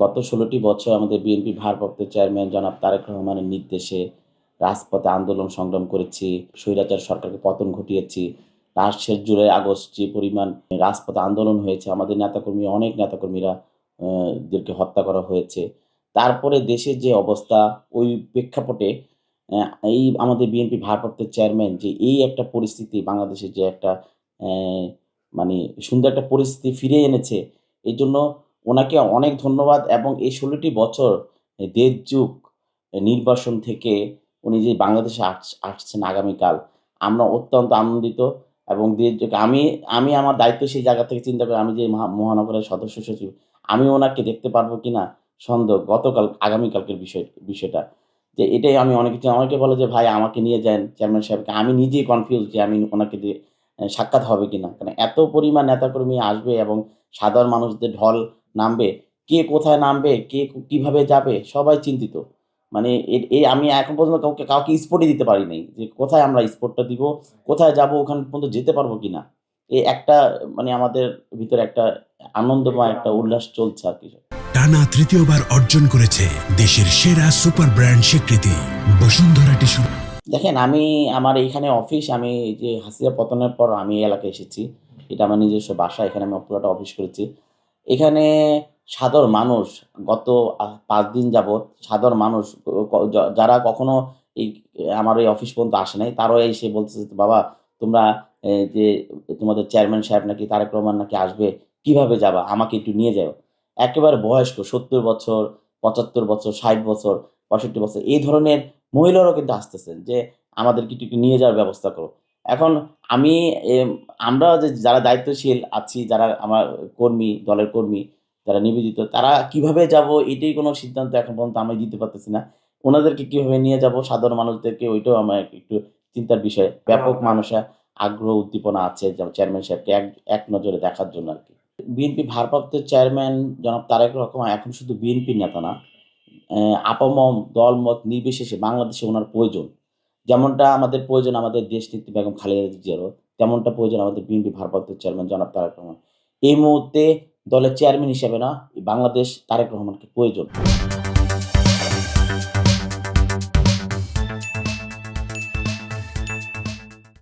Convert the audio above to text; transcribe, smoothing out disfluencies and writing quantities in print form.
গত ১৬টি বছর আমাদের বিএনপি ভারপ্রাপ্ত চেয়ারম্যান জনাব তারেক রহমানের নির্দেশে রাজপথে আন্দোলন সংগ্রাম করেছি। স্বৈরাচার সরকারকে পতন ঘটিয়েছি। লাস্ট শেষ জুলাই আগস্ট যে পরিমাণ রাজপথে আন্দোলন হয়েছে, আমাদের নেতাকর্মী অনেক নেতাকর্মীরা দেরকে হত্যা করা হয়েছে। তারপরে দেশের যে অবস্থা ওই প্রেক্ষাপটে এই আমাদের বিএনপি ভারপ্রাপ্ত চেয়ারম্যান যে এই একটা পরিস্থিতি বাংলাদেশের যে একটা অ্যা মানে সুন্দর একটা পরিস্থিতি ফিরিয়ে এনেছে। এজন্য উনাকে অনেক ধন্যবাদ এবং এই ১৬ টি বছর দেড় যুগ নির্বাসন থেকে উনি যে বাংলাদেশে আসছেন আগামীকাল। আমরা অত্যন্ত আনন্দিত এবং দেড় যুগ আমি আমার দায়িত্ব সেই জায়গা থেকে চিন্তা করি আমি যে মহানগরের সদস্য সচিব, আমি উনাকে দেখতে পারবো কিনা সন্দেহ। আগামীকালকের বিষয়টা। যে এটাই আমি অনেকে বলে যে, "ভাই আমাকে নিয়ে যান চেয়ারম্যান সাহেবকে।" আমি নিজেই কনফিউজড যে আমি উনাকে দিয়ে সাক্ষাৎ হবে কিনা। কারণ এত পরিমাণ নেতাকর্মী আসবে এবং সাধারণ মানুষদের ঢল নামবে। কে কোথায় নামবে, কে কিভাবে যাবে সবাই চিন্তিত। মানে আমি এখন পর্যন্ত কাউকে স্পটই দিতে পারি নাই। যে কোথায় আমরা স্পটটা দিব, কোথায় যাবো ওখান পর্যন্ত যেতে পারবো কিনা। এই একটা মানে আমাদের ভিতরে একটা আনন্দময় একটা উল্লাস চলছে আরকি। টানা তৃতীয়বার অর্জন করেছে দেশের সেরা সুপার ব্র্যান্ড স্বীকৃতি বসুন্ধরা টিস্যু। দেখেন আমার এইখানে অফিস আমি এই যে হাসিনা পতনের পর আমি এই এলাকায় এসেছি। এটা আমার নিজস্ব বাসা। এখানে আমি পুরাটা অফিস করেছি। এখানে সাধারণ মানুষ গত ৫ দিন যাবৎ সাধারণ মানুষ ক ক য যারা কখনো এই আমার এই অফিস পর্যন্ত আসে নাই, তারাও এসে বলতেছে, "বাবা তোমরা যে তোমাদের চেয়ারম্যান সাহেব নাকি তারেক রহমান নাকি আসবে, কিভাবে যাবা? আমাকে একটু নিয়ে যাও।" একেবারে বয়স্ক ৭০ বছর, ৭৫ বছর, ৬০ বছর, ৬৫ বছর এই ধরনের মহিলারাও কিন্তু আসতেছেন যে, "আমাদেরকে একটু নিয়ে যাওয়ার ব্যবস্থা করো।" এখন আমি আমরা যারা দায়িত্বশীল আছি, যারা আমার কর্মী, দলের কর্মী, যারা নিবেদিত, তারা কিভাবে যাবো এটাই কোনো সিদ্ধান্ত এখন পর্যন্ত আমি দিতে পারতেছি না। উনাদেরকে কিভাবে নিয়ে যাবো সাধারণ মানুষদেরকে ওইটাও আমার একটু চিন্তার বিষয়। ব্যাপক মানুষের আগ্রহ উদ্দীপনা আছে যে চেয়ারম্যান সাহেবকে এক নজরে দেখার জন্য আরকি। বিএনপি ভারপ্রাপ্ত চেয়ারম্যান জনাব তারেক রহমান এখন শুধু বিএনপির নেতা না, আপামর দলমত নির্বিশেষে বাংলাদেশে উনার প্রয়োজন। যেমনটা আমাদের প্রয়োজন আমাদের দেশনেত্রী বেগম খালেদা জিয়ারও, তেমনটা প্রয়োজন আমাদের বিএনপি ভারপ্রাপ্ত চেয়ারম্যান জনাব তারেক রহমান। এই মুহূর্তে দলের চেয়ারম্যান হিসেবে না, বাংলাদেশ তারেক রহমানকে প্রয়োজন।